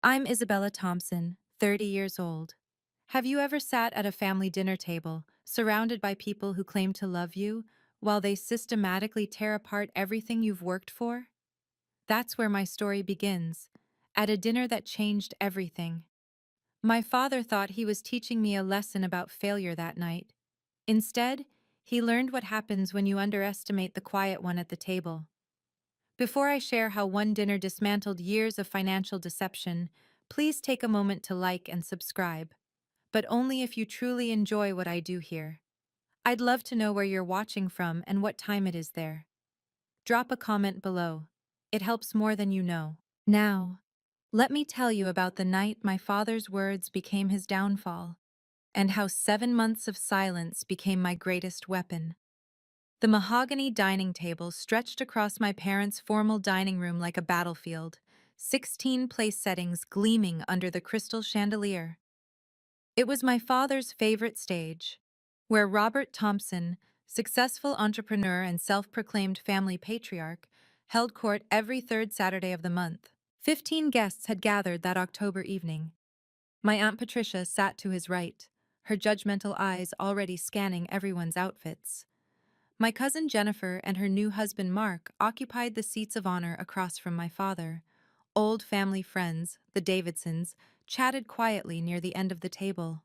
I'm Isabella Thompson, 30 years old. Have you ever sat at a family dinner table, surrounded by people who claim to love you, while they systematically tear apart everything you've worked for? That's where my story begins, at a dinner that changed everything. My father thought he was teaching me a lesson about failure that night. Instead, he learned what happens when you underestimate the quiet one at the table. Before I share how one dinner dismantled years of financial deception, please take a moment to like and subscribe, but only if you truly enjoy what I do here. I'd love to know where you're watching from and what time it is there. Drop a comment below. It helps more than you know. Now, let me tell you about the night my father's words became his downfall, and how 7 months of silence became my greatest weapon. The mahogany dining table stretched across my parents' formal dining room like a battlefield, 16 place settings gleaming under the crystal chandelier. It was my father's favorite stage, where Robert Thompson, successful entrepreneur and self-proclaimed family patriarch, held court every third Saturday of the month. 15 guests had gathered that October evening. My Aunt Patricia sat to his right, her judgmental eyes already scanning everyone's outfits. My cousin Jennifer and her new husband Mark occupied the seats of honor across from my father. Old family friends, the Davidsons, chatted quietly near the end of the table.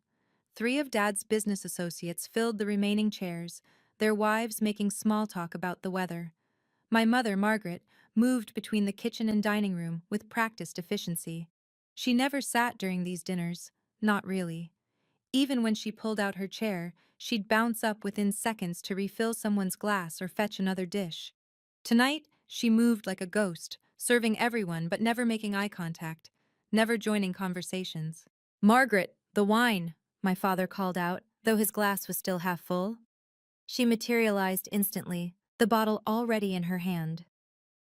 3 of Dad's business associates filled the remaining chairs, their wives making small talk about the weather. My mother, Margaret, moved between the kitchen and dining room with practiced efficiency. She never sat during these dinners, not really. Even when she pulled out her chair, she'd bounce up within seconds to refill someone's glass or fetch another dish. Tonight, she moved like a ghost, serving everyone but never making eye contact, never joining conversations. "Margaret, the wine," my father called out, though his glass was still half full. She materialized instantly, the bottle already in her hand.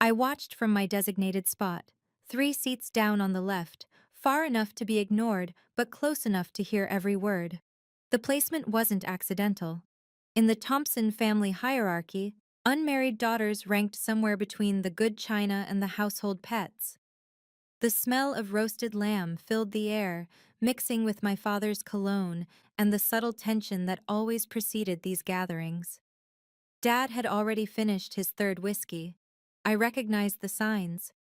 I watched from my designated spot, 3 seats down on the left, far enough to be ignored but close enough to hear every word. The placement wasn't accidental. In the Thompson family hierarchy, unmarried daughters ranked somewhere between the good china and the household pets. The smell of roasted lamb filled the air, mixing with my father's cologne and the subtle tension that always preceded these gatherings. Dad had already finished his third whiskey. I recognized the signs.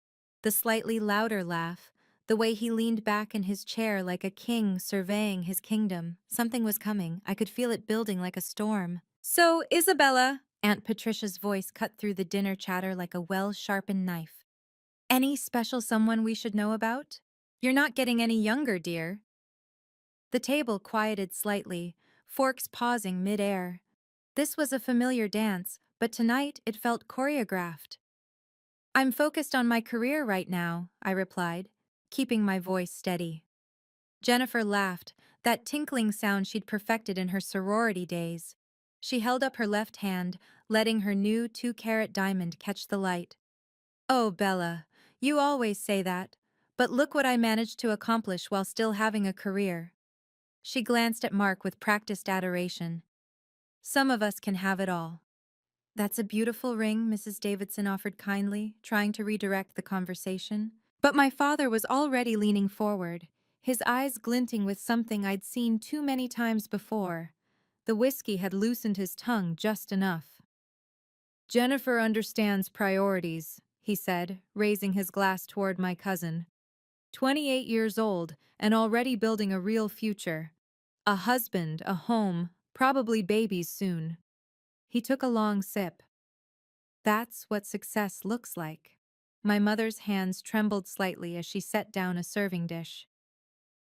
The slightly louder laugh, the way he leaned back in his chair like a king surveying his kingdom. Something was coming. I could feel it building like a storm. "So, Isabella," Aunt Patricia's voice cut through the dinner chatter like a well-sharpened knife. "Any special someone we should know about? You're not getting any younger, dear." The table quieted slightly, forks pausing mid-air. This was a familiar dance, but tonight it felt choreographed. "I'm focused on my career right now," I replied, keeping my voice steady. Jennifer laughed, that tinkling sound she'd perfected in her sorority days. She held up her left hand, letting her new 2-carat diamond catch the light. "Oh, Bella, you always say that, but look what I managed to accomplish while still having a career." She glanced at Mark with practiced adoration. "Some of us can have it all." "That's a beautiful ring," Mrs. Davidson offered kindly, trying to redirect the conversation. But my father was already leaning forward, his eyes glinting with something I'd seen too many times before. The whiskey had loosened his tongue just enough. "Jennifer understands priorities," he said, raising his glass toward my cousin. 28 years old and already building a real future. A husband, a home, probably babies soon. He took a long sip. "That's what success looks like." My mother's hands trembled slightly as she set down a serving dish.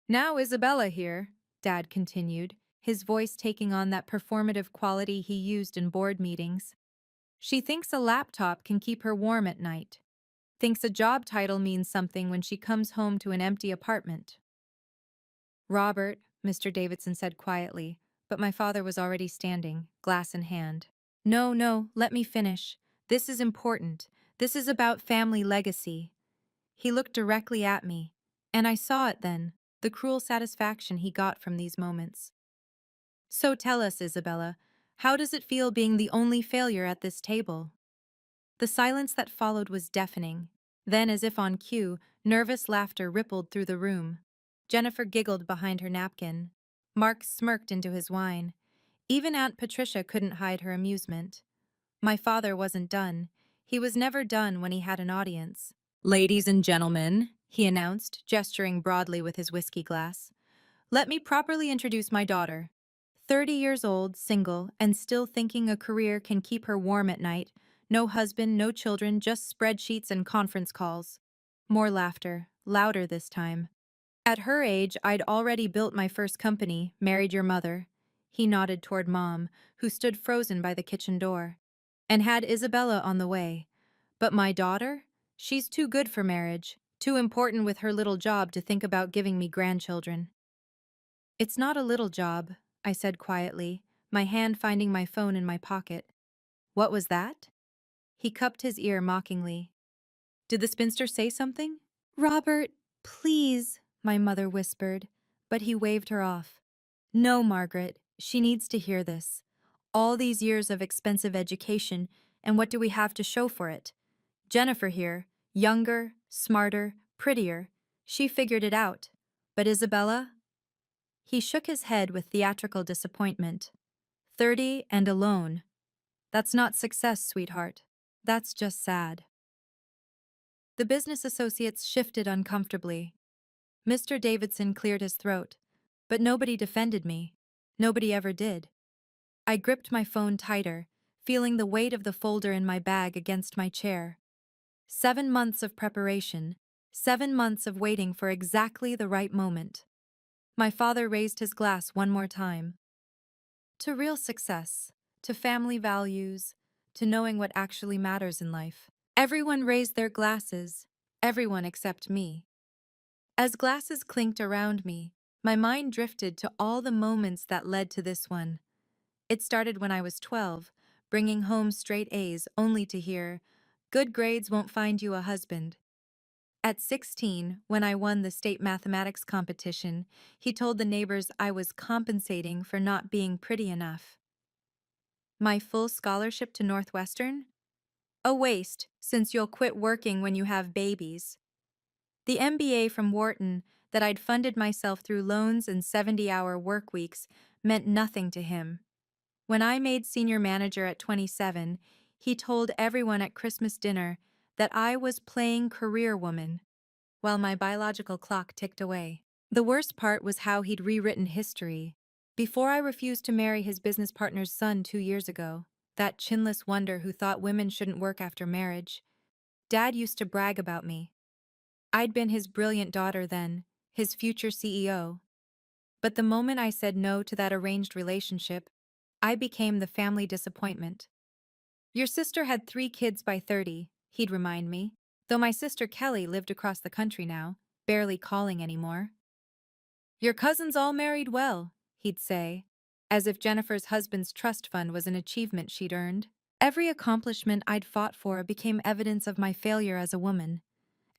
"Now Isabella here," Dad continued, his voice taking on that performative quality he used in board meetings. "She thinks a laptop can keep her warm at night. Thinks a job title means something when she comes home to an empty apartment." "Robert," Mr. Davidson said quietly, but my father was already standing, glass in hand. "No, no, let me finish. This is important. This is about family legacy." He looked directly at me, and I saw it then, the cruel satisfaction he got from these moments. "So tell us, Isabella, how does it feel being the only failure at this table?" The silence that followed was deafening. Then, as if on cue, nervous laughter rippled through the room. Jennifer giggled behind her napkin. Mark smirked into his wine. Even Aunt Patricia couldn't hide her amusement. My father wasn't done. He was never done when he had an audience. "Ladies and gentlemen," he announced, gesturing broadly with his whiskey glass, "let me properly introduce my daughter. 30 years old, single, and still thinking a career can keep her warm at night. No husband, no children, just spreadsheets and conference calls." More laughter, louder this time. "At her age, I'd already built my first company, married your mother." He nodded toward Mom, who stood frozen by the kitchen door. "And had Isabella on the way. But my daughter? She's too good for marriage, too important with her little job to think about giving me grandchildren." "It's not a little job," I said quietly, my hand finding my phone in my pocket. "What was that?" He cupped his ear mockingly. "Did the spinster say something?" "Robert, please," my mother whispered, but he waved her off. "No, Margaret, she needs to hear this. All these years of expensive education, and what do we have to show for it? Jennifer here, younger, smarter, prettier. She figured it out. But Isabella?" He shook his head with theatrical disappointment. 30 and alone. That's not success, sweetheart. That's just sad. The business associates shifted uncomfortably. Mr. Davidson cleared his throat, but nobody defended me. Nobody ever did. I gripped my phone tighter, feeling the weight of the folder in my bag against my chair. 7 months of preparation, 7 months of waiting for exactly the right moment. My father raised his glass one more time. To real success, to family values, to knowing what actually matters in life. Everyone raised their glasses, everyone except me. As glasses clinked around me, my mind drifted to all the moments that led to this one. It started when I was 12, bringing home straight A's only to hear, "Good grades won't find you a husband." At 16, when I won the state mathematics competition, he told the neighbors I was compensating for not being pretty enough. My full scholarship to Northwestern? A waste, since you'll quit working when you have babies. The MBA from Wharton, that I'd funded myself through loans and 70-hour work weeks, meant nothing to him. When I made senior manager at 27, he told everyone at Christmas dinner that I was playing career woman, while my biological clock ticked away. The worst part was how he'd rewritten history. Before I refused to marry his business partner's son 2 years ago, that chinless wonder who thought women shouldn't work after marriage, Dad used to brag about me. I'd been his brilliant daughter then, his future CEO. But the moment I said no to that arranged relationship, I became the family disappointment. "Your sister had 3 kids by 30, he'd remind me, though my sister Kelly lived across the country now, barely calling anymore. "Your cousins all married well," he'd say, as if Jennifer's husband's trust fund was an achievement she'd earned. Every accomplishment I'd fought for became evidence of my failure as a woman.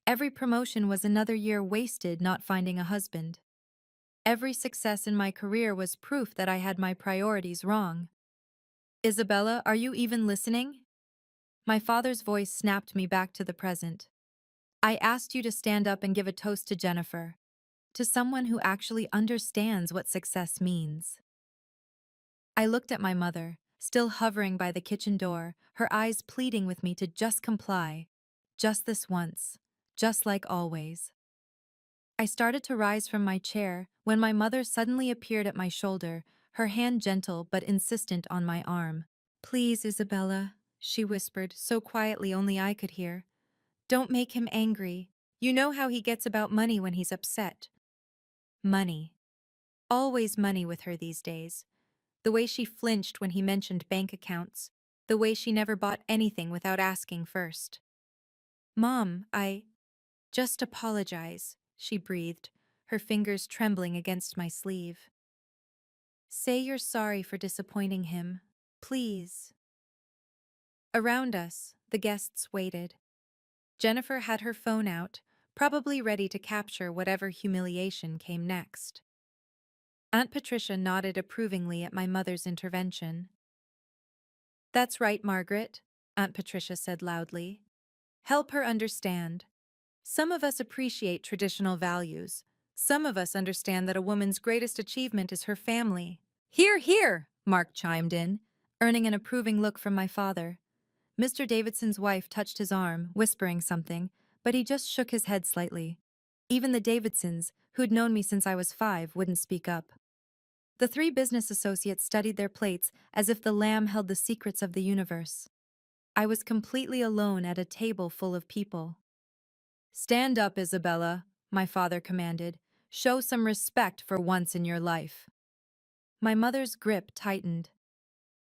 Every promotion was another year wasted not finding a husband. Every success in my career was proof that I had my priorities wrong. "Isabella, are you even listening?" My father's voice snapped me back to the present. "I asked you to stand up and give a toast to Jennifer, to someone who actually understands what success means." I looked at my mother, still hovering by the kitchen door, her eyes pleading with me to just comply. Just this once. Just like always. I started to rise from my chair when my mother suddenly appeared at my shoulder, her hand gentle but insistent on my arm. "Please, Isabella," she whispered, so quietly only I could hear. "Don't make him angry. You know how he gets about money when he's upset." Money. Always money with her these days. The way she flinched when he mentioned bank accounts. The way she never bought anything without asking first. "Mom, just apologize," she breathed, her fingers trembling against my sleeve. "Say you're sorry for disappointing him. Please." Around us, the guests waited. Jennifer had her phone out, probably ready to capture whatever humiliation came next. Aunt Patricia nodded approvingly at my mother's intervention. "That's right, Margaret," Aunt Patricia said loudly. "Help her understand. Some of us appreciate traditional values. Some of us understand that a woman's greatest achievement is her family. Hear, hear, Mark chimed in, earning an approving look from my father. Mr. Davidson's wife touched his arm, whispering something, but he just shook his head slightly. Even the Davidsons, who'd known me since I was 5, wouldn't speak up. The 3 business associates studied their plates as if the lamb held the secrets of the universe. I was completely alone at a table full of people. Stand up, Isabella, my father commanded. Show some respect for once in your life. My mother's grip tightened.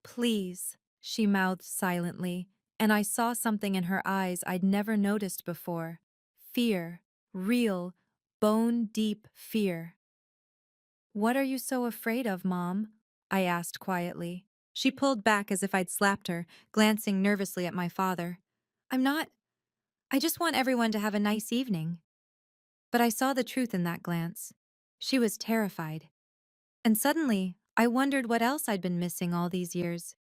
Please, she mouthed silently, and I saw something in her eyes I'd never noticed before. Fear. Real, bone-deep fear. What are you so afraid of, Mom? I asked quietly. She pulled back as if I'd slapped her, glancing nervously at my father. I'm not. I just want everyone to have a nice evening. But I saw the truth in that glance. She was terrified. And suddenly, I wondered what else I'd been missing all these years.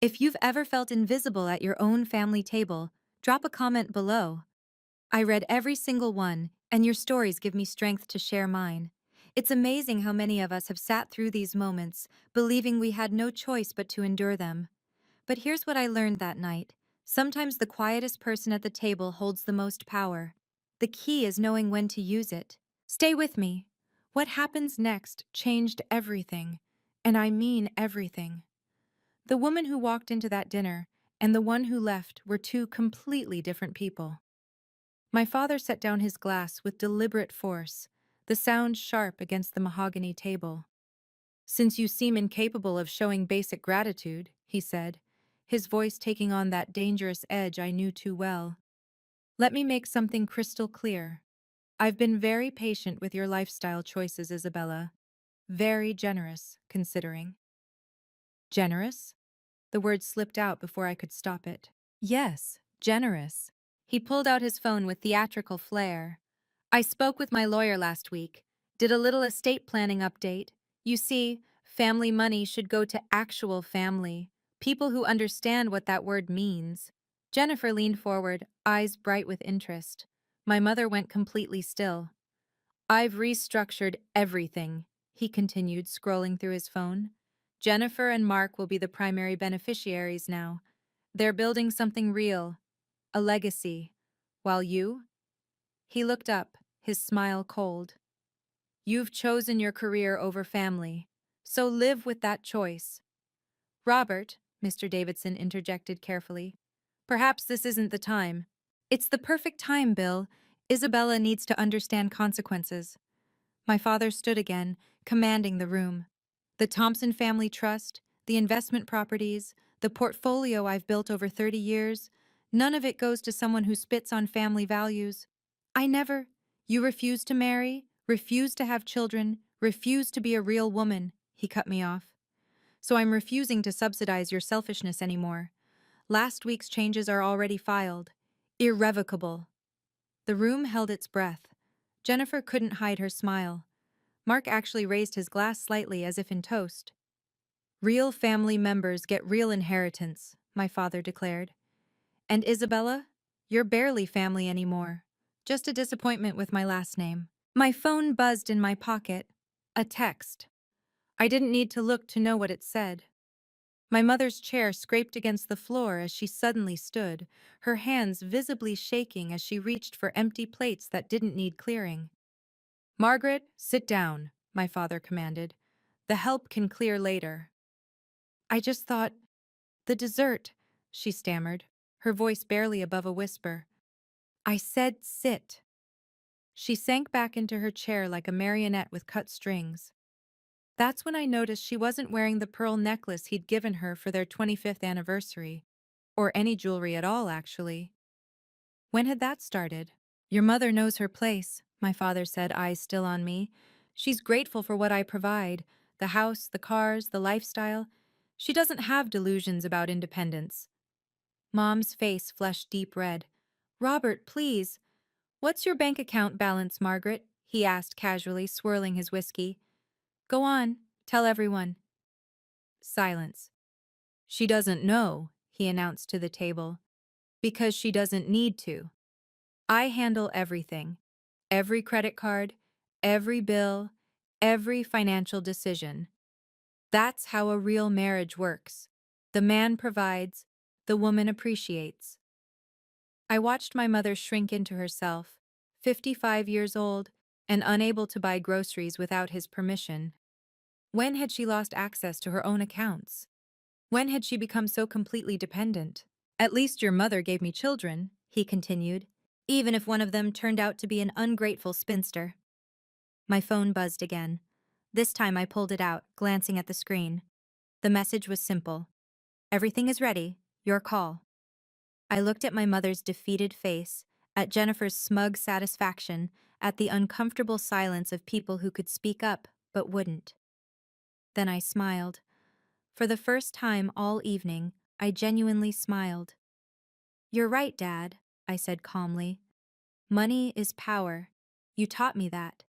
If you've ever felt invisible at your own family table, drop a comment below. I read every single one, and your stories give me strength to share mine. It's amazing how many of us have sat through these moments, believing we had no choice but to endure them. But here's what I learned that night. Sometimes the quietest person at the table holds the most power. The key is knowing when to use it. Stay with me. What happens next changed everything. And I mean everything. The woman who walked into that dinner and the one who left were 2 completely different people. My father set down his glass with deliberate force, the sound sharp against the mahogany table. Since you seem incapable of showing basic gratitude, he said, his voice taking on that dangerous edge I knew too well. Let me make something crystal clear. I've been very patient with your lifestyle choices, Isabella. Very generous, considering. Generous? The word slipped out before I could stop it. Yes, generous. He pulled out his phone with theatrical flair. I spoke with my lawyer last week. Did a little estate planning update. You see, family money should go to actual family. People who understand what that word means. Jennifer leaned forward, eyes bright with interest. My mother went completely still. I've restructured everything, he continued, scrolling through his phone. Jennifer and Mark will be the primary beneficiaries now. They're building something real, a legacy. While you? He looked up, his smile cold. You've chosen your career over family, so live with that choice. Robert, Mr. Davidson interjected carefully, perhaps this isn't the time. It's the perfect time, Bill. Isabella needs to understand consequences. My father stood again, commanding the room. The Thompson Family Trust, the investment properties, the portfolio I've built over 30 years, none of it goes to someone who spits on family values. You refuse to marry, refuse to have children, refuse to be a real woman, he cut me off. So I'm refusing to subsidize your selfishness anymore. Last week's changes are already filed. Irrevocable. The room held its breath. Jennifer couldn't hide her smile. Mark actually raised his glass slightly as if in toast. Real family members get real inheritance, my father declared. And Isabella, you're barely family anymore. Just a disappointment with my last name. My phone buzzed in my pocket. A text. I didn't need to look to know what it said. My mother's chair scraped against the floor as she suddenly stood, her hands visibly shaking as she reached for empty plates that didn't need clearing. Margaret, sit down, my father commanded. The help can clear later. I just thought, the dessert, she stammered, her voice barely above a whisper. I said sit. She sank back into her chair like a marionette with cut strings. That's when I noticed she wasn't wearing the pearl necklace he'd given her for their 25th anniversary. Or any jewelry at all, actually. When had that started? Your mother knows her place, my father said, eyes still on me. She's grateful for what I provide, the house, the cars, the lifestyle. She doesn't have delusions about independence. Mom's face flushed deep red. Robert, please. What's your bank account balance, Margaret? He asked casually, swirling his whiskey. Go on, tell everyone. Silence. She doesn't know, he announced to the table. Because she doesn't need to. I handle everything, every credit card, every bill, every financial decision. That's how a real marriage works. The man provides, the woman appreciates. I watched my mother shrink into herself, 55 years old, and unable to buy groceries without his permission. When had she lost access to her own accounts? When had she become so completely dependent? At least your mother gave me children, he continued, even if one of them turned out to be an ungrateful spinster. My phone buzzed again. This time I pulled it out, glancing at the screen. The message was simple. Everything is ready. Your call. I looked at my mother's defeated face, at Jennifer's smug satisfaction, at the uncomfortable silence of people who could speak up but wouldn't. Then I smiled. For the first time all evening, I genuinely smiled. You're right, Dad, I said calmly. Money is power. You taught me that.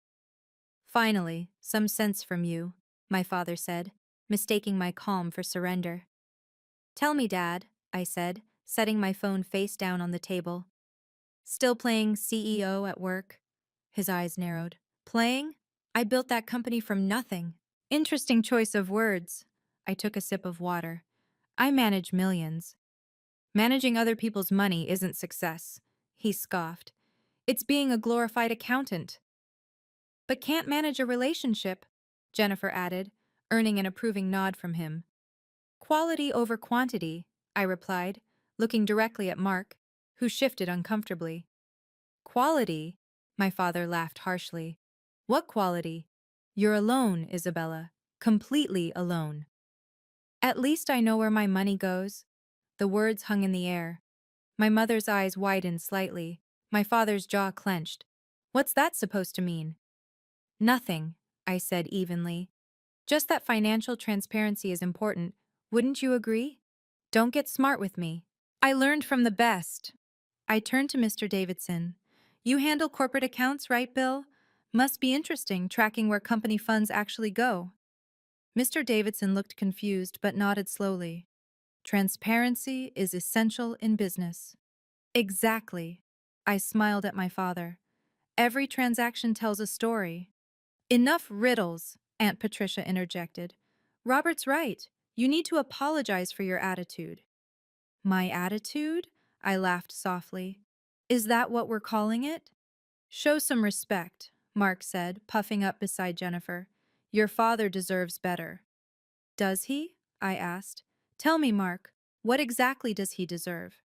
Finally, some sense from you, my father said, mistaking my calm for surrender. Tell me, Dad, I said, setting my phone face down on the table. Still playing CEO at work? His eyes narrowed. Playing? I built that company from nothing. Interesting choice of words. I took a sip of water. I manage millions. Managing other people's money isn't success, he scoffed. It's being a glorified accountant. But can't manage a relationship, Jennifer added, earning an approving nod from him. Quality over quantity, I replied, looking directly at Mark, who shifted uncomfortably. Quality? My father laughed harshly. What quality? You're alone, Isabella. Completely alone. At least I know where my money goes. The words hung in the air. My mother's eyes widened slightly. My father's jaw clenched. What's that supposed to mean? Nothing, I said evenly. Just that financial transparency is important. Wouldn't you agree? Don't get smart with me. I learned from the best. I turned to Mr. Davidson. You handle corporate accounts, right, Bill? Must be interesting tracking where company funds actually go. Mr. Davidson looked confused but nodded slowly. Transparency is essential in business. Exactly. I smiled at my father. Every transaction tells a story. Enough riddles, Aunt Patricia interjected. Robert's right. You need to apologize for your attitude. My attitude? I laughed softly. Is that what we're calling it? Show some respect, Mark said, puffing up beside Jennifer. Your father deserves better. Does he? I asked. Tell me, Mark, what exactly does he deserve?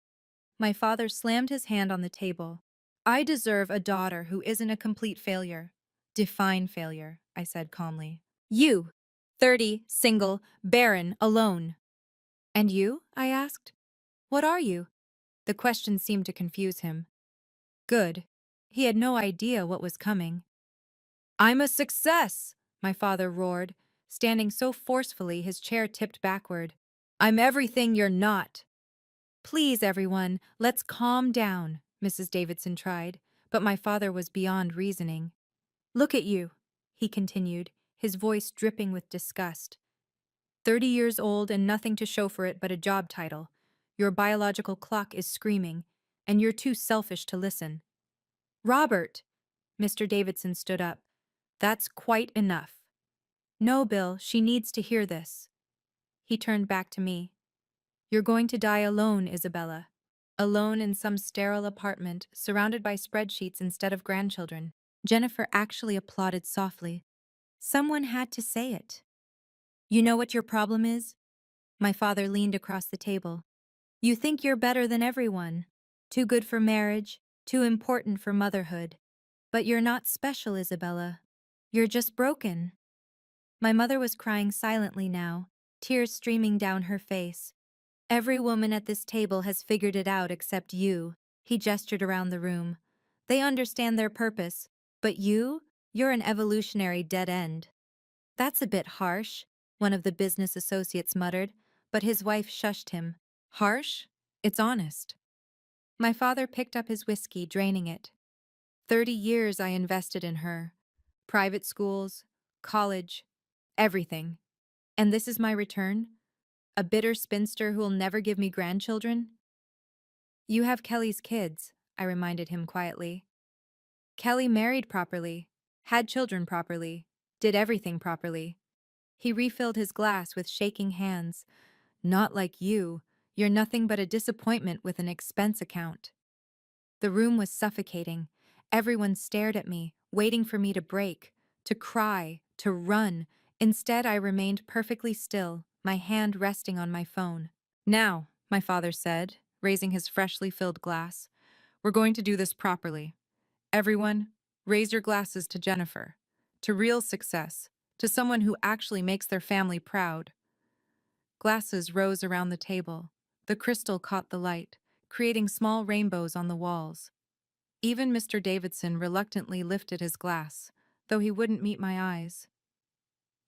My father slammed his hand on the table. I deserve a daughter who isn't a complete failure. Define failure, I said calmly. You, 30, single, barren, alone. And you? I asked. What are you? The question seemed to confuse him. Good. He had no idea what was coming. I'm a success, my father roared, standing so forcefully his chair tipped backward. I'm everything you're not. Please, everyone, let's calm down, Mrs. Davidson tried, but my father was beyond reasoning. Look at you, he continued, his voice dripping with disgust. 30 years old and nothing to show for it but a job title. Your biological clock is screaming, and you're too selfish to listen. Robert! Mr. Davidson stood up. That's quite enough. No, Bill, she needs to hear this. He turned back to me. You're going to die alone, Isabella. Alone in some sterile apartment, surrounded by spreadsheets instead of grandchildren. Jennifer actually applauded softly. Someone had to say it. You know what your problem is? My father leaned across the table. You think you're better than everyone. Too good for marriage, too important for motherhood. But you're not special, Isabella. You're just broken. My mother was crying silently now, tears streaming down her face. Every woman at this table has figured it out except you, he gestured around the room. They understand their purpose, but you're an evolutionary dead end. That's a bit harsh, one of the business associates muttered, but his wife shushed him. Harsh? It's honest. My father picked up his whiskey, draining it. 30 years I invested in her. Private schools, college, everything. And this is my return? A bitter spinster who'll never give me grandchildren? You have Kelly's kids, I reminded him quietly. Kelly married properly, had children properly, did everything properly. He refilled his glass with shaking hands. Not like you. You're nothing but a disappointment with an expense account. The room was suffocating. Everyone stared at me, waiting for me to break, to cry, to run. Instead, I remained perfectly still, my hand resting on my phone. Now, my father said, raising his freshly filled glass, we're going to do this properly. Everyone, raise your glasses to Jennifer, to real success, to someone who actually makes their family proud. Glasses rose around the table. The crystal caught the light, creating small rainbows on the walls. Even Mr. Davidson reluctantly lifted his glass, though he wouldn't meet my eyes.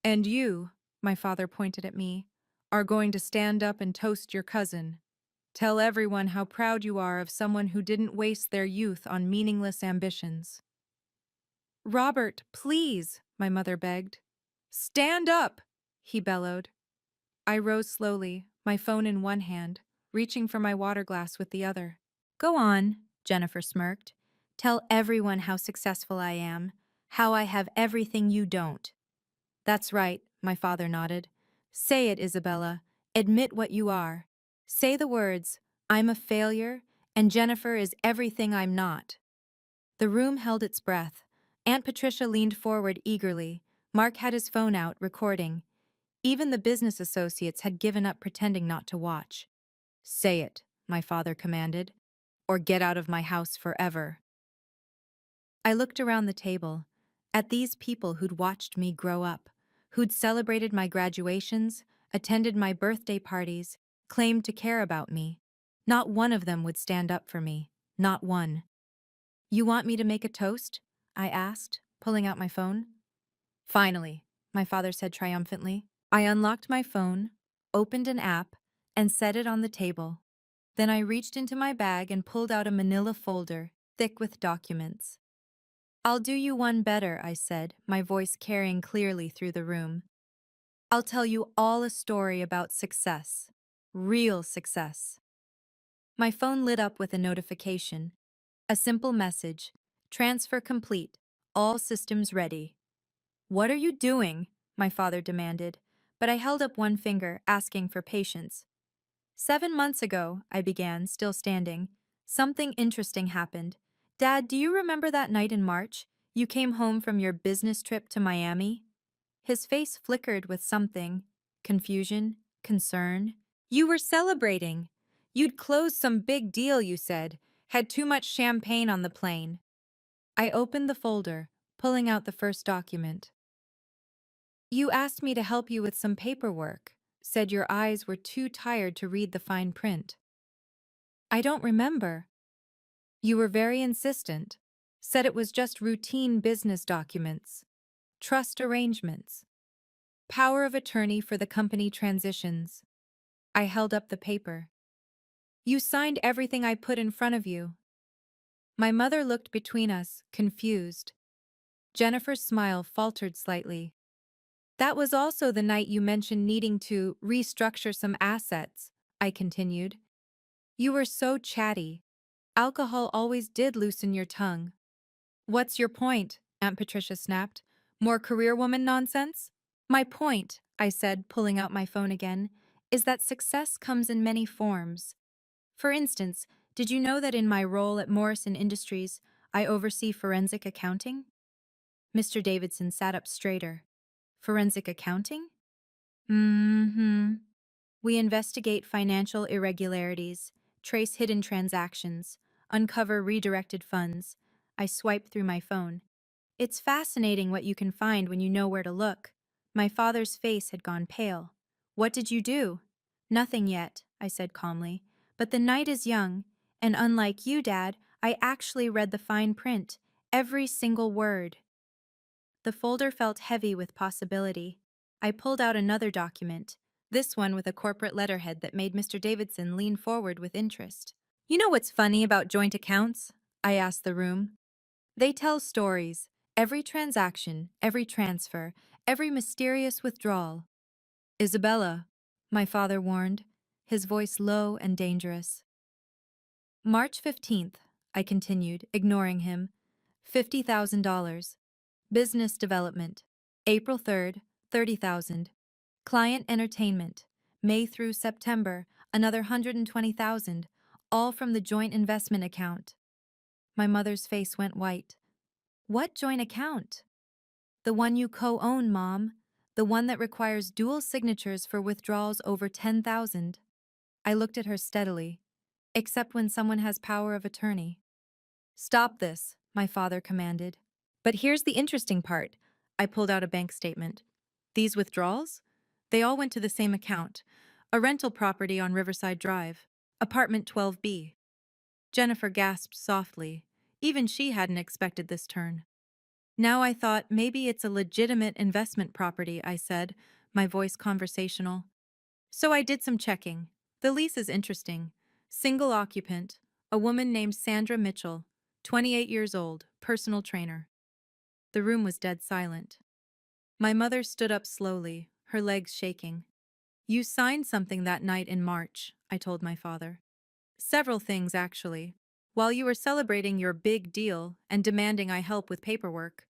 And you, my father pointed at me, are going to stand up and toast your cousin. Tell everyone how proud you are of someone who didn't waste their youth on meaningless ambitions. Robert, please, my mother begged. Stand up, he bellowed. I rose slowly, my phone in one hand, reaching for my water glass with the other. Go on, Jennifer smirked. Tell everyone how successful I am, how I have everything you don't. That's right, my father nodded. Say it, Isabella. Admit what you are. Say the words, I'm a failure, and Jennifer is everything I'm not. The room held its breath. Aunt Patricia leaned forward eagerly. Mark had his phone out, recording. Even the business associates had given up pretending not to watch. Say it, my father commanded, or get out of my house forever. I looked around the table, at these people who'd watched me grow up, who'd celebrated my graduations, attended my birthday parties, claimed to care about me. Not one of them would stand up for me, not one. You want me to make a toast? I asked, pulling out my phone. Finally, my father said triumphantly. I unlocked my phone, opened an app, and set it on the table. Then I reached into my bag and pulled out a manila folder, thick with documents. I'll do you one better, I said, my voice carrying clearly through the room. I'll tell you all a story about success. Real success. My phone lit up with a notification. A simple message. Transfer complete. All systems ready. What are you doing? My father demanded, but I held up one finger, asking for patience. 7 months ago, I began, still standing, something interesting happened. Dad, do you remember that night in March? You came home from your business trip to Miami? His face flickered with something. Confusion, concern. You were celebrating. You'd closed some big deal, you said. Had too much champagne on the plane. I opened the folder, pulling out the first document. You asked me to help you with some paperwork, said your eyes were too tired to read the fine print. I don't remember. You were very insistent, said it was just routine business documents, trust arrangements, power of attorney for the company transitions. I held up the paper. You signed everything I put in front of you. My mother looked between us, confused. Jennifer's smile faltered slightly. That was also the night you mentioned needing to restructure some assets, I continued. You were so chatty. Alcohol always did loosen your tongue. What's your point? Aunt Patricia snapped. More career woman nonsense? My point, I said, pulling out my phone again, is that success comes in many forms. For instance, did you know that in my role at Morrison Industries, I oversee forensic accounting? Mr. Davidson sat up straighter. Forensic accounting? Mm-hmm. We investigate financial irregularities, trace hidden transactions, uncover redirected funds. I swiped through my phone. It's fascinating what you can find when you know where to look. My father's face had gone pale. What did you do? Nothing yet, I said calmly. But the night is young, and unlike you, Dad, I actually read the fine print, every single word. The folder felt heavy with possibility. I pulled out another document, this one with a corporate letterhead that made Mr. Davidson lean forward with interest. You know what's funny about joint accounts? I asked the room. They tell stories. Every transaction, every transfer, every mysterious withdrawal. Isabella, my father warned, his voice low and dangerous. March 15th, I continued, ignoring him. $50,000. Business development. April 3rd, 30,000. Client entertainment. May through September, another 120,000, all from the joint investment account. My mother's face went white. What joint account? The one you co-own, Mom. The one that requires dual signatures for withdrawals over 10,000. I looked at her steadily. Except when someone has power of attorney. Stop this, my father commanded. But here's the interesting part. I pulled out a bank statement. These withdrawals? They all went to the same account. A rental property on Riverside Drive. Apartment 12B. Jennifer gasped softly. Even she hadn't expected this turn. Now I thought maybe it's a legitimate investment property, I said, my voice conversational. So I did some checking. The lease is interesting. Single occupant, a woman named Sandra Mitchell, 28 years old, personal trainer. The room was dead silent. My mother stood up slowly, her legs shaking. You signed something that night in March, I told my father. Several things, actually. While you were celebrating your big deal and demanding I help with paperwork.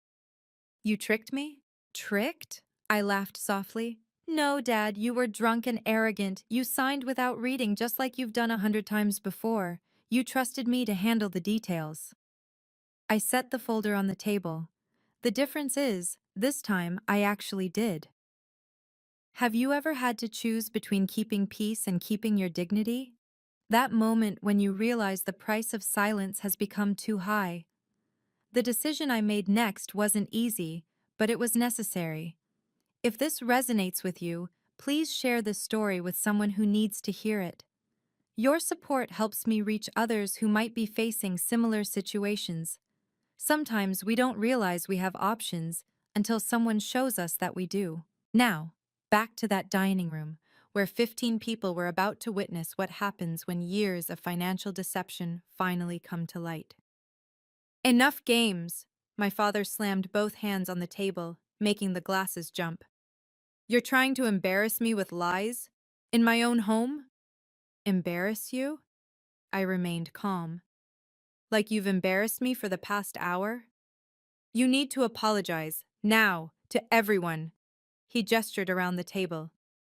You tricked me? Tricked? I laughed softly. No, Dad, you were drunk and arrogant. You signed without reading, just like you've done 100 times before. You trusted me to handle the details. I set the folder on the table. The difference is, this time I actually did. Have you ever had to choose between keeping peace and keeping your dignity? That moment when you realize the price of silence has become too high. The decision I made next wasn't easy, but it was necessary. If this resonates with you, please share this story with someone who needs to hear it. Your support helps me reach others who might be facing similar situations. Sometimes we don't realize we have options until someone shows us that we do. Now, back to that dining room, where 15 people were about to witness what happens when years of financial deception finally come to light. Enough games! My father slammed both hands on the table, making the glasses jump. You're trying to embarrass me with lies? In my own home? Embarrass you? I remained calm. Like you've embarrassed me for the past hour? You need to apologize, now, to everyone. He gestured around the table.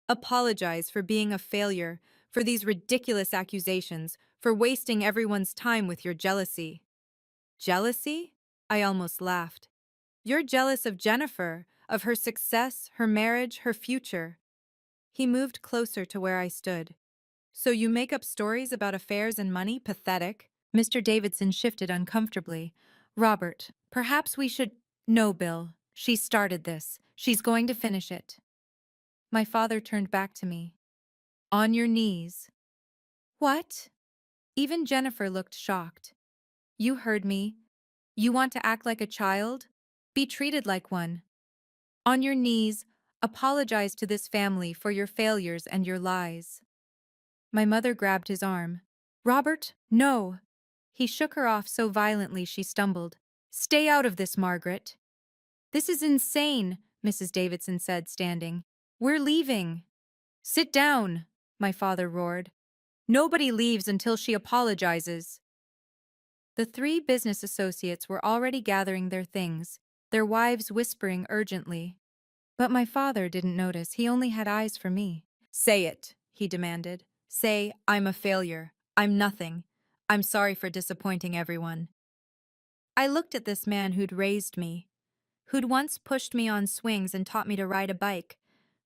Apologize for being a failure, for these ridiculous accusations, for wasting everyone's time with your jealousy. Jealousy? I almost laughed. You're jealous of Jennifer, of her success, her marriage, her future. He moved closer to where I stood. So you make up stories about affairs and money? Pathetic. Mr. Davidson shifted uncomfortably. Robert, perhaps we should— No, Bill. She started this. She's going to finish it. My father turned back to me. On your knees. What? Even Jennifer looked shocked. You heard me. You want to act like a child? Be treated like one. On your knees, apologize to this family for your failures and your lies. My mother grabbed his arm. Robert, no. He shook her off so violently she stumbled. Stay out of this, Margaret. This is insane, Mrs. Davidson said, standing. We're leaving. Sit down, my father roared. Nobody leaves until she apologizes. The three business associates were already gathering their things, their wives whispering urgently. But my father didn't notice. He only had eyes for me. Say it, he demanded. Say, I'm a failure. I'm nothing. I'm sorry for disappointing everyone. I looked at this man who'd raised me, who'd once pushed me on swings and taught me to ride a bike,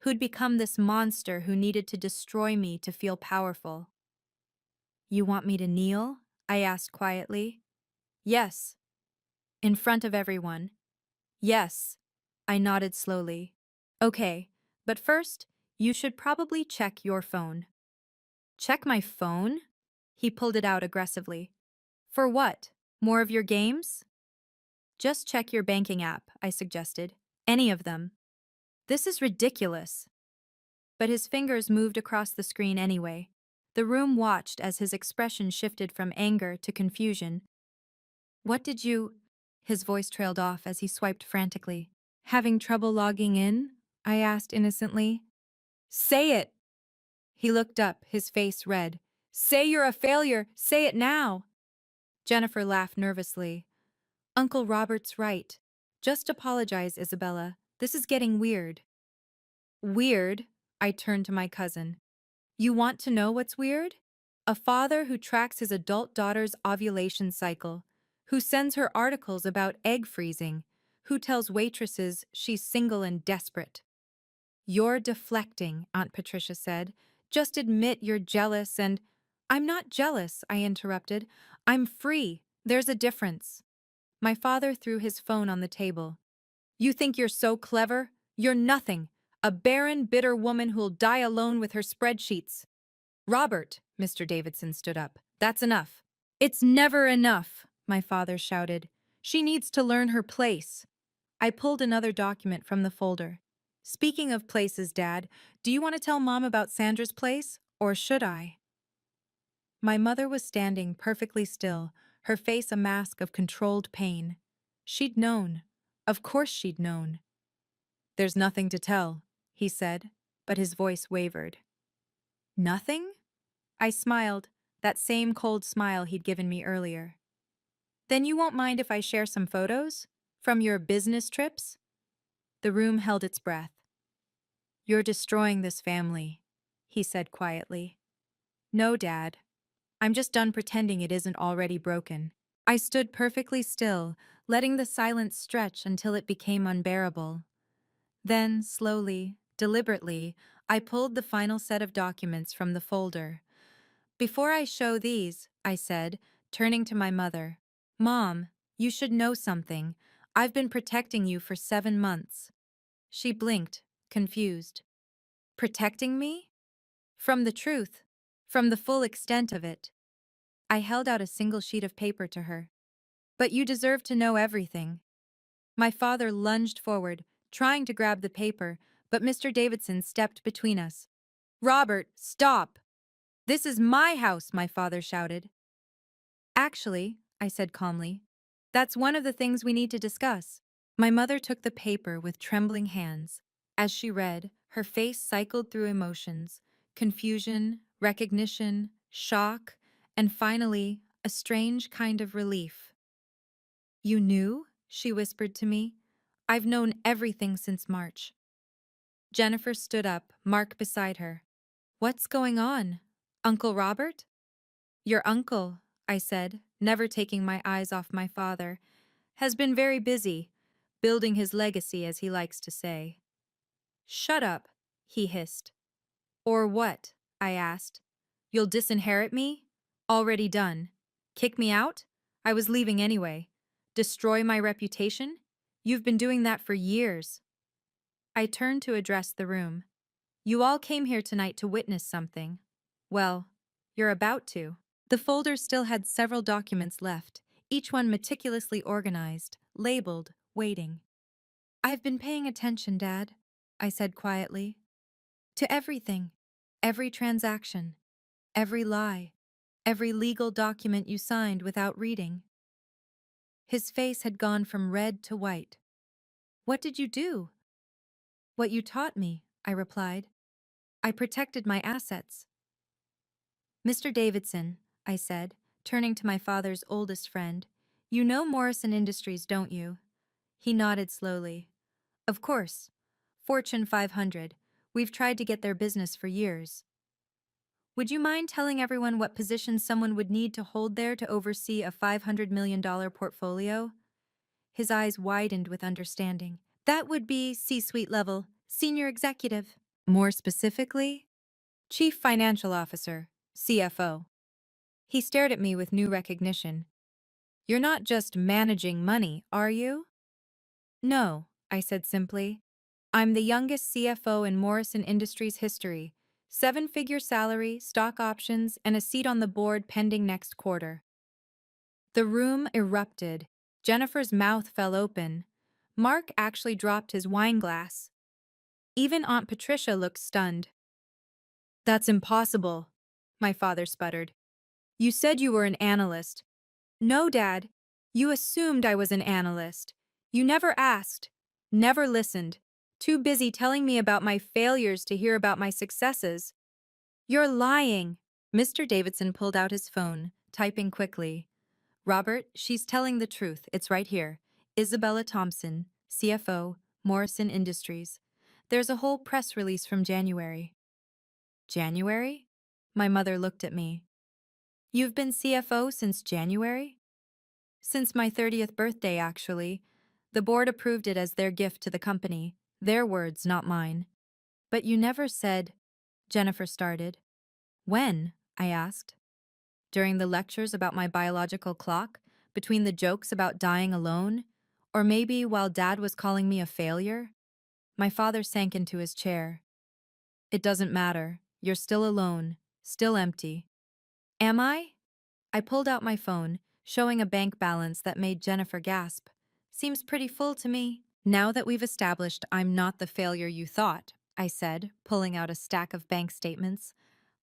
who'd become this monster who needed to destroy me to feel powerful. You want me to kneel? I asked quietly. Yes. In front of everyone. Yes. I nodded slowly. Okay, but first, you should probably check your phone. Check my phone? He pulled it out aggressively. For what? More of your games? Just check your banking app, I suggested. Any of them. This is ridiculous. But his fingers moved across the screen anyway. The room watched as his expression shifted from anger to confusion. What did you— His voice trailed off as he swiped frantically. Having trouble logging in? I asked innocently. Say it! He looked up, his face red. Say you're a failure! Say it now! Jennifer laughed nervously. Uncle Robert's right. Just apologize, Isabella. This is getting weird. Weird? I turned to my cousin. You want to know what's weird? A father who tracks his adult daughter's ovulation cycle, who sends her articles about egg freezing, who tells waitresses she's single and desperate. You're deflecting, Aunt Patricia said. Just admit you're jealous and— I'm not jealous, I interrupted. I'm free. There's a difference. My father threw his phone on the table. You think you're so clever? You're nothing. A barren, bitter woman who'll die alone with her spreadsheets. Robert, Mr. Davidson stood up. That's enough. It's never enough, my father shouted. She needs to learn her place. I pulled another document from the folder. Speaking of places, Dad, do you want to tell Mom about Sandra's place, or should I? My mother was standing perfectly still, her face a mask of controlled pain. She'd known. Of course she'd known. There's nothing to tell, he said, but his voice wavered. Nothing? I smiled, that same cold smile he'd given me earlier. Then you won't mind if I share some photos? From your business trips? The room held its breath. You're destroying this family, he said quietly. No, Dad. I'm just done pretending it isn't already broken. I stood perfectly still, letting the silence stretch until it became unbearable. Then, slowly, deliberately, I pulled the final set of documents from the folder. Before I show these, I said, turning to my mother, Mom, you should know something. I've been protecting you for 7 months. She blinked, confused. Protecting me? From the truth, from the full extent of it. I held out a single sheet of paper to her. But you deserve to know everything. My father lunged forward, trying to grab the paper, but Mr. Davidson stepped between us. Robert, stop! This is my house, my father shouted. Actually, I said calmly, that's one of the things we need to discuss. My mother took the paper with trembling hands. As she read, her face cycled through emotions: confusion, recognition, shock, and finally, a strange kind of relief. You knew? She whispered to me. I've known everything since March. Jennifer stood up, Mark beside her. What's going on? Uncle Robert? Your uncle, I said, never taking my eyes off my father, has been very busy, building his legacy, as he likes to say. Shut up, he hissed. Or what? I asked. You'll disinherit me? Already done. Kick me out? I was leaving anyway. Destroy my reputation? You've been doing that for years. I turned to address the room. You all came here tonight to witness something. Well, you're about to. The folder still had several documents left, each one meticulously organized, labeled, waiting. I've been paying attention, Dad, I said quietly. To everything, every transaction, every lie, every legal document you signed without reading. His face had gone from red to white. What did you do? What you taught me, I replied. I protected my assets. Mr. Davidson, I said, turning to my father's oldest friend, you know Morrison Industries, don't you? He nodded slowly. Of course. Fortune 500. We've tried to get their business for years. Would you mind telling everyone what position someone would need to hold there to oversee a $500 million portfolio? His eyes widened with understanding. That would be C-suite level, senior executive. More specifically, Chief Financial Officer, CFO. He stared at me with new recognition. You're not just managing money, are you? No, I said simply. I'm the youngest CFO in Morrison Industries history. 7-figure salary, stock options, and a seat on the board pending next quarter. The room erupted. Jennifer's mouth fell open. Mark actually dropped his wine glass. Even Aunt Patricia looked stunned. That's impossible, my father sputtered. You said you were an analyst. No, Dad. You assumed I was an analyst. You never asked, never listened. Too busy telling me about my failures to hear about my successes. You're lying. Mr. Davidson pulled out his phone, typing quickly. Robert, she's telling the truth. It's right here. Isabella Thompson, CFO, Morrison Industries. There's a whole press release from January. January? My mother looked at me. You've been CFO since January? Since my 30th birthday, actually. The board approved it as their gift to the company. Their words, not mine. But you never said, Jennifer started. When? I asked. During the lectures about my biological clock, between the jokes about dying alone, or maybe while Dad was calling me a failure? My father sank into his chair. It doesn't matter. You're still alone, still empty. Am I? I pulled out my phone, showing a bank balance that made Jennifer gasp. Seems pretty full to me. Now that we've established I'm not the failure you thought, I said, pulling out a stack of bank statements,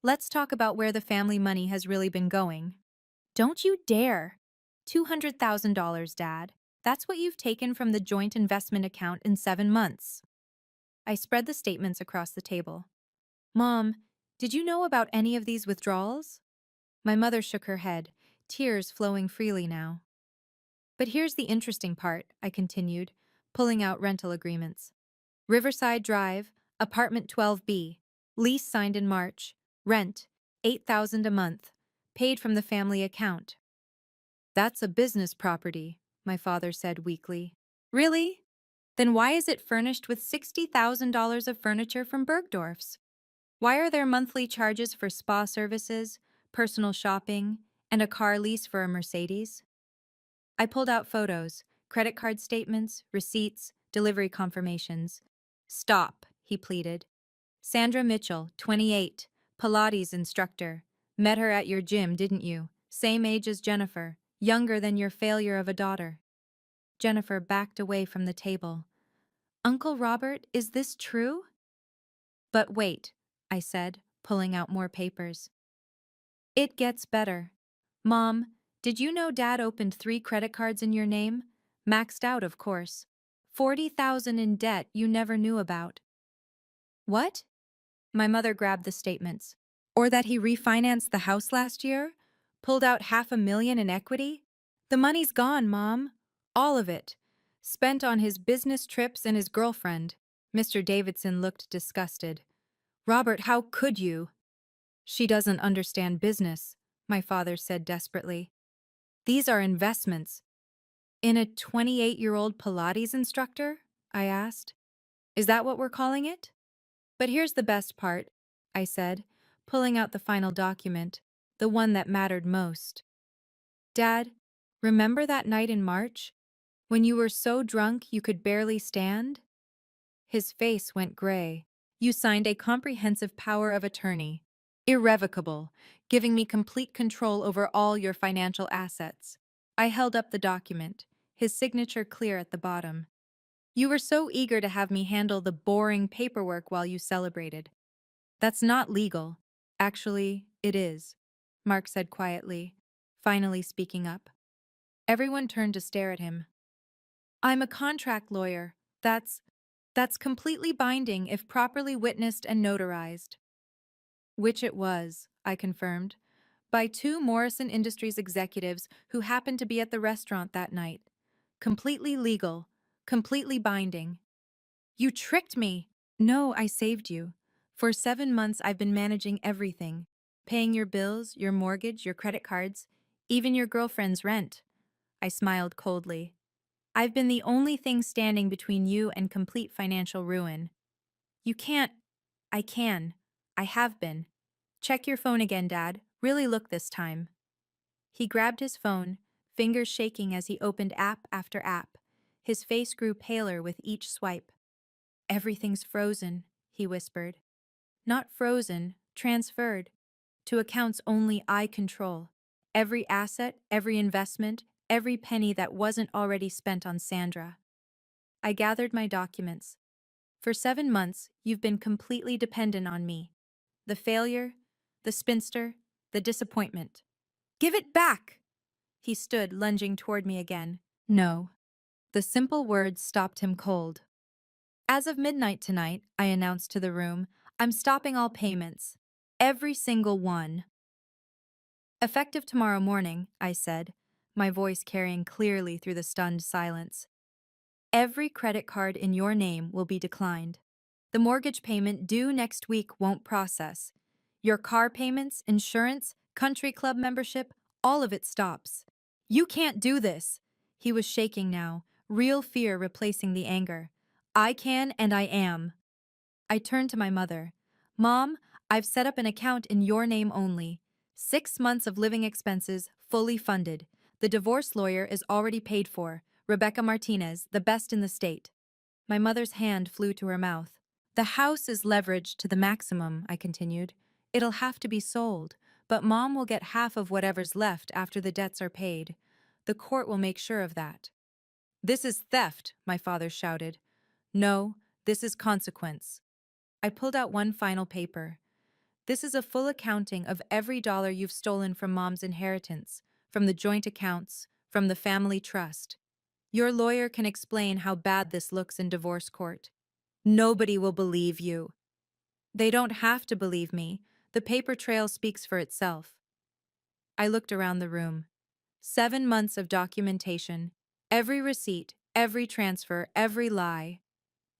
let's talk about where the family money has really been going. Don't you dare! $200,000, Dad. That's what you've taken from the joint investment account in 7 months. I spread the statements across the table. Mom, did you know about any of these withdrawals? My mother shook her head, tears flowing freely now. But here's the interesting part, I continued, pulling out rental agreements. Riverside Drive, apartment 12B, lease signed in March, rent, $8,000 a month, paid from the family account. That's a business property, my father said weakly. Really? Then why is it furnished with $60,000 of furniture from Bergdorf's? Why are there monthly charges for spa services, personal shopping, and a car lease for a Mercedes? I pulled out photos, credit card statements, receipts, delivery confirmations. Stop, he pleaded. Sandra Mitchell, 28, Pilates instructor. Met her at your gym, didn't you? Same age as Jennifer, younger than your failure of a daughter. Jennifer backed away from the table. Uncle Robert, is this true? But wait, I said, pulling out more papers. It gets better. Mom, did you know Dad opened 3 credit cards in your name? Maxed out, of course. 40,000 in debt you never knew about. What? My mother grabbed the statements. Or that he refinanced the house last year? Pulled out $500,000 in equity? The money's gone, Mom. All of it. Spent on his business trips and his girlfriend. Mr. Davidson looked disgusted. Robert, how could you? She doesn't understand business, my father said desperately. These are investments. In a 28-year-old Pilates instructor? I asked. Is that what we're calling it? But here's the best part, I said, pulling out the final document, the one that mattered most. Dad, remember that night in March, when you were so drunk you could barely stand? His face went gray. You signed a comprehensive power of attorney, irrevocable, giving me complete control over all your financial assets. I held up the document, his signature clear at the bottom. You were so eager to have me handle the boring paperwork while you celebrated. That's not legal. Actually, it is, Mark said quietly, finally speaking up. Everyone turned to stare at him. I'm a contract lawyer. That's completely binding if properly witnessed and notarized. Which it was, I confirmed, by 2 Morrison Industries executives who happened to be at the restaurant that night. Completely legal, completely binding. You tricked me! No, I saved you. For 7 months I've been managing everything. Paying your bills, your mortgage, your credit cards, even your girlfriend's rent. I smiled coldly. I've been the only thing standing between you and complete financial ruin. You can't. I can. I have been. Check your phone again, Dad. Really look this time. He grabbed his phone, fingers shaking as he opened app after app. His face grew paler with each swipe. Everything's frozen, he whispered. Not frozen, transferred. To accounts only I control. Every asset, every investment, every penny that wasn't already spent on Sandra. I gathered my documents. For 7 months, you've been completely dependent on me. The failure, the spinster, the disappointment. Give it back! He stood, lunging toward me again. No. The simple words stopped him cold. As of midnight tonight, I announced to the room, I'm stopping all payments. Every single one. Effective tomorrow morning, I said, my voice carrying clearly through the stunned silence. Every credit card in your name will be declined. The mortgage payment due next week won't process. Your car payments, insurance, country club membership, all of it stops. You can't do this. He was shaking now, real fear replacing the anger. I can and I am. I turned to my mother. Mom, I've set up an account in your name only. 6 months of living expenses fully funded. The divorce lawyer is already paid for. Rebecca Martinez, the best in the state. My mother's hand flew to her mouth. The house is leveraged to the maximum, I continued. It'll have to be sold, but Mom will get half of whatever's left after the debts are paid. The court will make sure of that. This is theft, my father shouted. No, this is consequence. I pulled out one final paper. This is a full accounting of every dollar you've stolen from Mom's inheritance, from the joint accounts, from the family trust. Your lawyer can explain how bad this looks in divorce court. Nobody will believe you. They don't have to believe me. The paper trail speaks for itself. I looked around the room. 7 months of documentation. Every receipt, every transfer, every lie.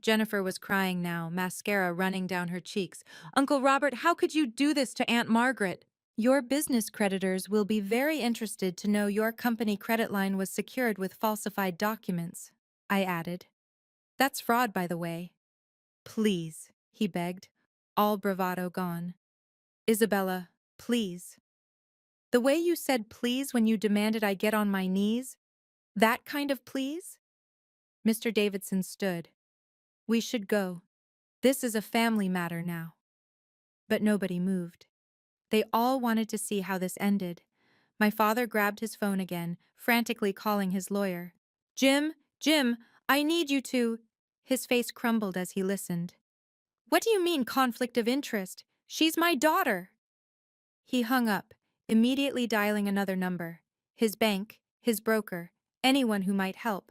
Jennifer was crying now, mascara running down her cheeks. Uncle Robert, how could you do this to Aunt Margaret? Your business creditors will be very interested to know your company credit line was secured with falsified documents, I added. That's fraud, by the way. Please, he begged, all bravado gone. Isabella, please. The way you said please when you demanded I get on my knees, that kind of please? Mr. Davidson stood. We should go. This is a family matter now. But nobody moved. They all wanted to see how this ended. My father grabbed his phone again, frantically calling his lawyer. Jim, I need you to... His face crumbled as he listened. What do you mean conflict of interest? She's my daughter. He hung up, immediately dialing another number. His bank, his broker, anyone who might help.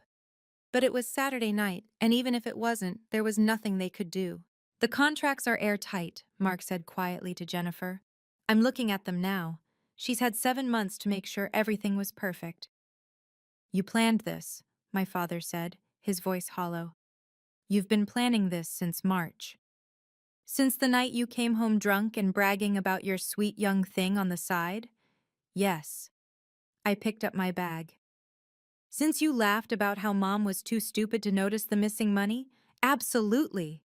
But it was Saturday night, and even if it wasn't, there was nothing they could do. The contracts are airtight, Mark said quietly to Jennifer. I'm looking at them now. She's had 7 months to make sure everything was perfect. You planned this, my father said, his voice hollow. You've been planning this since March. Since the night you came home drunk and bragging about your sweet young thing on the side? Yes. I picked up my bag. Since you laughed about how Mom was too stupid to notice the missing money? Absolutely.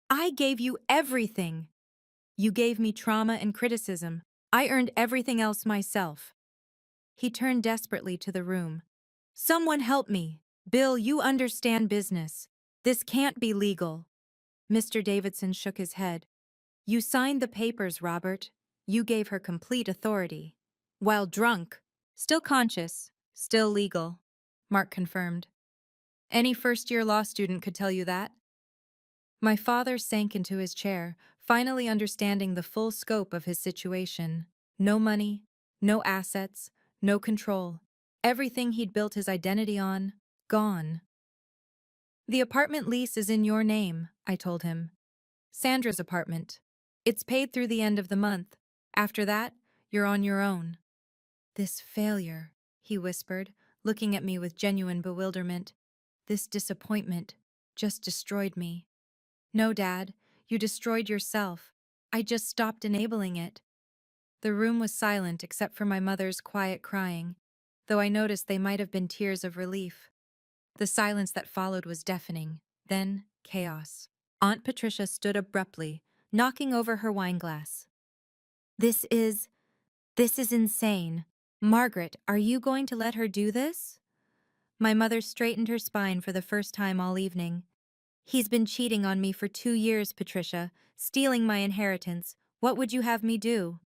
I gave you everything. You gave me trauma and criticism. I earned everything else myself. He turned desperately to the room. Someone help me. Bill, you understand business. This can't be legal. Mr. Davidson shook his head. You signed the papers, Robert. You gave her complete authority. While drunk. Still conscious. Still legal. Mark confirmed. Any first-year law student could tell you that. My father sank into his chair, finally understanding the full scope of his situation. No money, no assets, no control. Everything he'd built his identity on, gone. The apartment lease is in your name, I told him. Sandra's apartment. It's paid through the end of the month. After that, you're on your own. This failure, he whispered, looking at me with genuine bewilderment. This disappointment just destroyed me. No, Dad, you destroyed yourself. I just stopped enabling it. The room was silent except for my mother's quiet crying, though I noticed they might have been tears of relief. The silence that followed was deafening, then chaos. Aunt Patricia stood abruptly, knocking over her wineglass. This is insane. Margaret, are you going to let her do this? My mother straightened her spine for the first time all evening. He's been cheating on me for 2 years, Patricia, stealing my inheritance. What would you have me do?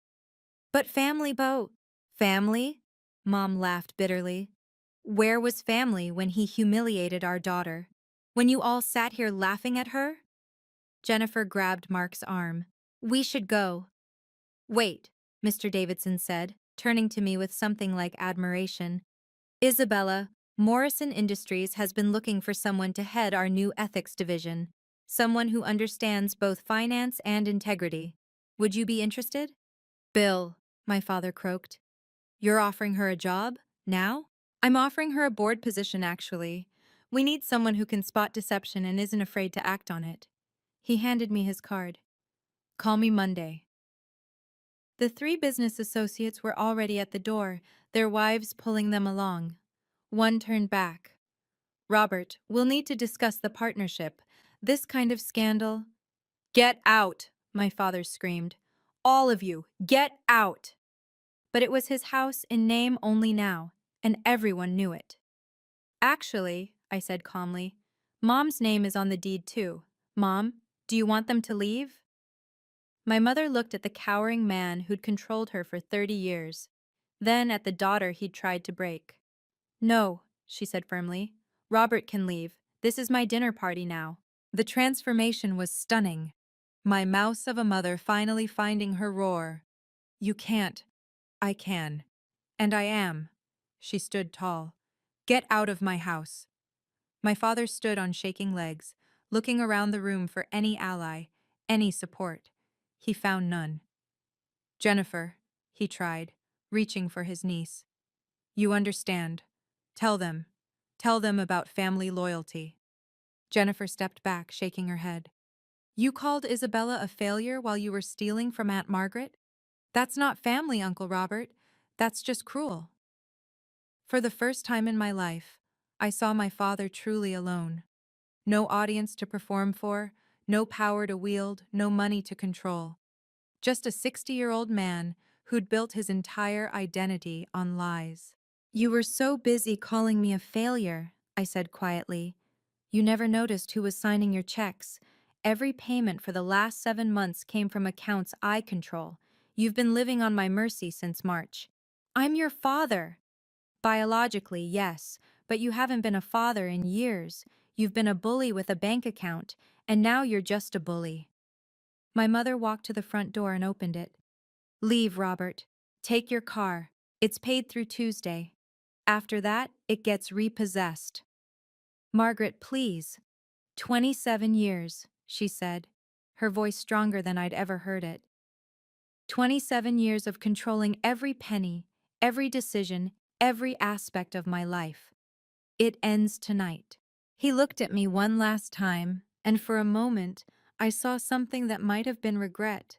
But family, Bo. Family? Mom laughed bitterly. Where was family when he humiliated our daughter? When you all sat here laughing at her? Jennifer grabbed Mark's arm. We should go. Wait, Mr. Davidson said, turning to me with something like admiration. Isabella, Morrison Industries has been looking for someone to head our new ethics division, someone who understands both finance and integrity. Would you be interested? Bill, my father croaked. You're offering her a job? Now? I'm offering her a board position, actually. We need someone who can spot deception and isn't afraid to act on it. He handed me his card. Call me Monday. The three business associates were already at the door, their wives pulling them along. One turned back. Robert, we'll need to discuss the partnership. This kind of scandal. Get out, my father screamed. All of you, get out! But it was his house in name only now, and everyone knew it. Actually, I said calmly, Mom's name is on the deed too. Mom, do you want them to leave? My mother looked at the cowering man who'd controlled her for 30 years, then at the daughter he'd tried to break. No, she said firmly. Robert can leave. This is my dinner party now. The transformation was stunning. My mouse of a mother finally finding her roar. You can't. I can. And I am. She stood tall. Get out of my house. My father stood on shaking legs, looking around the room for any ally, any support. He found none. Jennifer, he tried, reaching for his niece. You understand. Tell them. Tell them about family loyalty. Jennifer stepped back, shaking her head. You called Isabella a failure while you were stealing from Aunt Margaret? That's not family, Uncle Robert. That's just cruel. For the first time in my life, I saw my father truly alone. No audience to perform for, no power to wield, no money to control. Just a 60-year-old man who'd built his entire identity on lies. You were so busy calling me a failure, I said quietly. You never noticed who was signing your checks. Every payment for the last 7 months came from accounts I control. You've been living on my mercy since March. I'm your father. Biologically, yes, but you haven't been a father in years. You've been a bully with a bank account, and now you're just a bully. My mother walked to the front door and opened it. Leave, Robert. Take your car. It's paid through Tuesday. After that, it gets repossessed. Margaret, please. 27 years, she said, her voice stronger than I'd ever heard it. 27 years of controlling every penny, every decision, every aspect of my life. It ends tonight. He looked at me one last time, and for a moment, I saw something that might have been regret,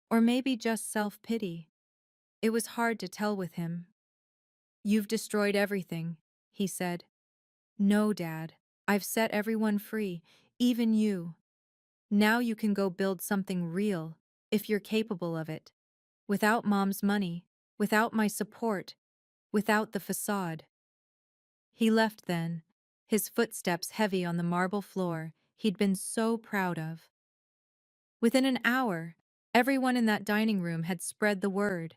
or maybe just self-pity. It was hard to tell with him. You've destroyed everything, he said. No, Dad. I've set everyone free, even you. Now you can go build something real, if you're capable of it. Without Mom's money, without my support, without the facade. He left then, his footsteps heavy on the marble floor he'd been so proud of. Within an hour, everyone in that dining room had spread the word.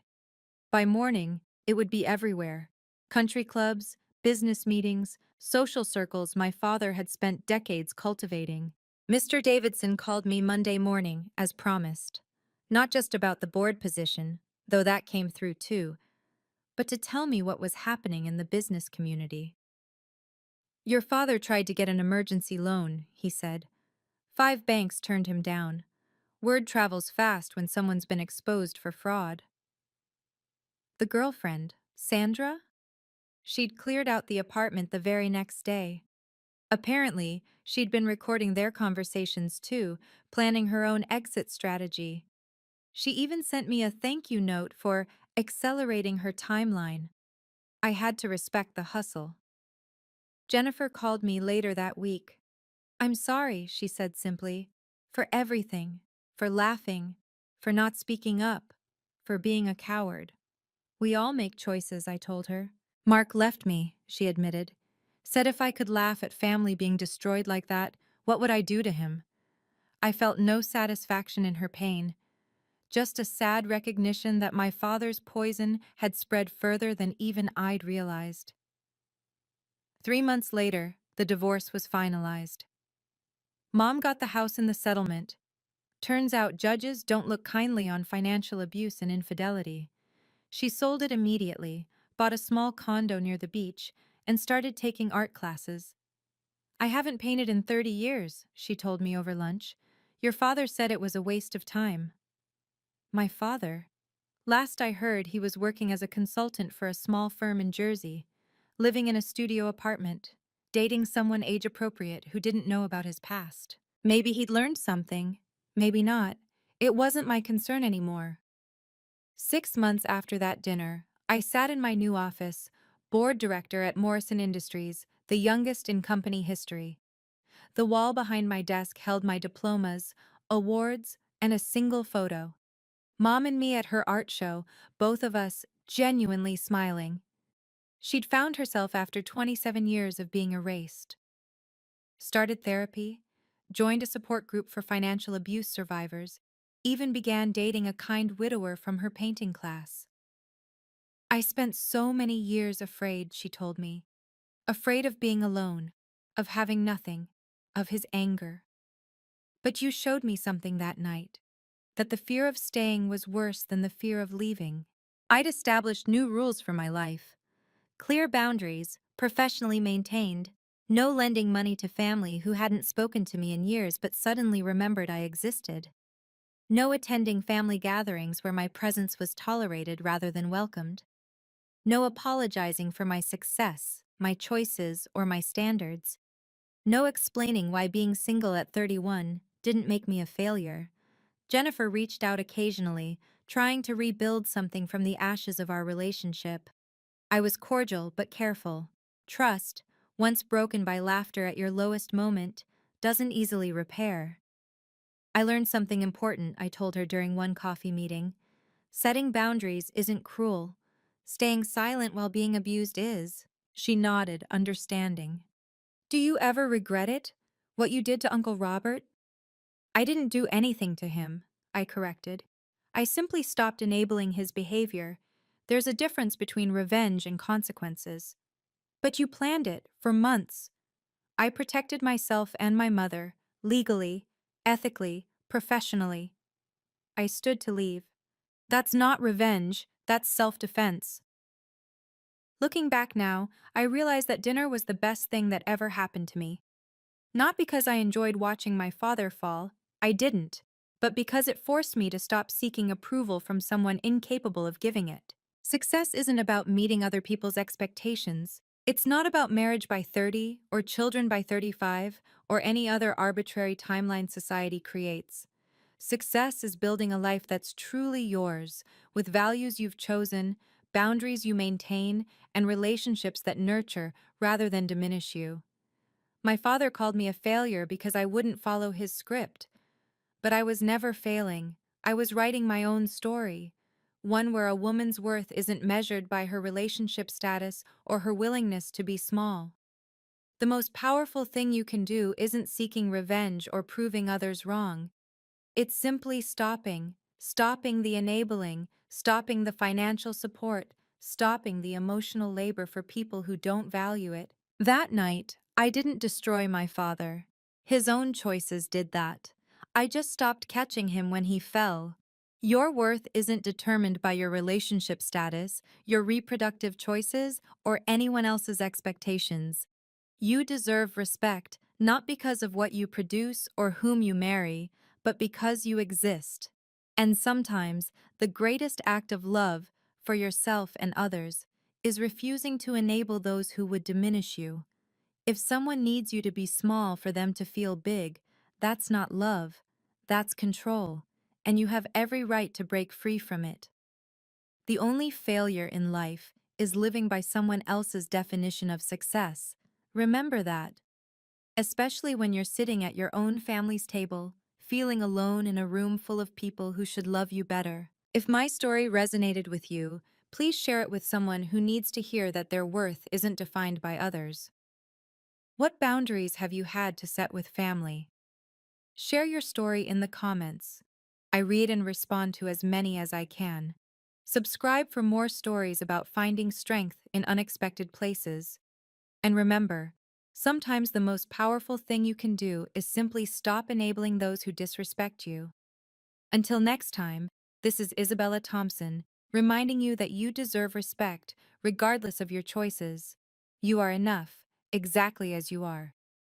By morning, it would be everywhere. Country clubs, business meetings, social circles my father had spent decades cultivating. Mr. Davidson called me Monday morning, as promised. Not just about the board position, though that came through too, but to tell me what was happening in the business community. Your father tried to get an emergency loan, he said. 5 banks turned him down. Word travels fast when someone's been exposed for fraud. The girlfriend, Sandra? She'd cleared out the apartment the very next day. Apparently, she'd been recording their conversations too, planning her own exit strategy. She even sent me a thank you note for accelerating her timeline. I had to respect the hustle. Jennifer called me later that week. I'm sorry, she said simply, for everything, for laughing, for not speaking up, for being a coward. We all make choices, I told her. Mark left me, she admitted. Said if I could laugh at family being destroyed like that, what would I do to him? I felt no satisfaction in her pain, just a sad recognition that my father's poison had spread further than even I'd realized. 3 months later, the divorce was finalized. Mom got the house in the settlement. Turns out judges don't look kindly on financial abuse and infidelity. She sold it immediately, bought a small condo near the beach, and started taking art classes. I haven't painted in 30 years, she told me over lunch. Your father said it was a waste of time. My father? Last I heard, he was working as a consultant for a small firm in Jersey. living in a studio apartment, dating someone age appropriate who didn't know about his past. Maybe he'd learned something, maybe not. It wasn't my concern anymore. 6 months after that dinner, I sat in my new office, board director at Morrison Industries, the youngest in company history. The wall behind my desk held my diplomas, awards, and a single photo. Mom and me at her art show, both of us genuinely smiling. She'd found herself after 27 years of being erased. Started therapy, joined a support group for financial abuse survivors, even began dating a kind widower from her painting class. I spent so many years afraid, she told me. Afraid of being alone, of having nothing, of his anger. But you showed me something that night, that the fear of staying was worse than the fear of leaving. I'd established new rules for my life. Clear boundaries, professionally maintained, no lending money to family who hadn't spoken to me in years but suddenly remembered I existed. No attending family gatherings where my presence was tolerated rather than welcomed. No apologizing for my success, my choices, or my standards. No explaining why being single at 31 didn't make me a failure. Jennifer reached out occasionally, trying to rebuild something from the ashes of our relationship. I was cordial but careful. Trust, once broken by laughter at your lowest moment, doesn't easily repair. I learned something important, I told her during one coffee meeting. Setting boundaries isn't cruel. Staying silent while being abused is. She nodded, understanding. Do you ever regret it? What you did to Uncle Robert? I didn't do anything to him, I corrected. I simply stopped enabling his behavior. There's a difference between revenge and consequences. But you planned it, for months. I protected myself and my mother, legally, ethically, professionally. I stood to leave. That's not revenge, that's self-defense. Looking back now, I realize that dinner was the best thing that ever happened to me. Not because I enjoyed watching my father fall, I didn't, but because it forced me to stop seeking approval from someone incapable of giving it. Success isn't about meeting other people's expectations. It's not about marriage by 30 or children by 35 or any other arbitrary timeline society creates. Success is building a life that's truly yours, with values you've chosen, boundaries you maintain, and relationships that nurture rather than diminish you. My father called me a failure because I wouldn't follow his script. But I was never failing. I was writing my own story, one where a woman's worth isn't measured by her relationship status or her willingness to be small. The most powerful thing you can do isn't seeking revenge or proving others wrong. It's simply stopping the enabling, stopping the financial support, stopping the emotional labor for people who don't value it. That night, I didn't destroy my father. His own choices did that. I just stopped catching him when he fell. Your worth isn't determined by your relationship status, your reproductive choices, or anyone else's expectations. You deserve respect, not because of what you produce or whom you marry, but because you exist. And sometimes, the greatest act of love, for yourself and others, is refusing to enable those who would diminish you. If someone needs you to be small for them to feel big, that's not love, that's control, and you have every right to break free from it. The only failure in life is living by someone else's definition of success. Remember that. Especially when you're sitting at your own family's table, feeling alone in a room full of people who should love you better. If my story resonated with you, please share it with someone who needs to hear that their worth isn't defined by others. What boundaries have you had to set with family? Share your story in the comments. I read and respond to as many as I can. Subscribe for more stories about finding strength in unexpected places. And remember, sometimes the most powerful thing you can do is simply stop enabling those who disrespect you. Until next time, this is Isabella Thompson, reminding you that you deserve respect, regardless of your choices. You are enough, exactly as you are.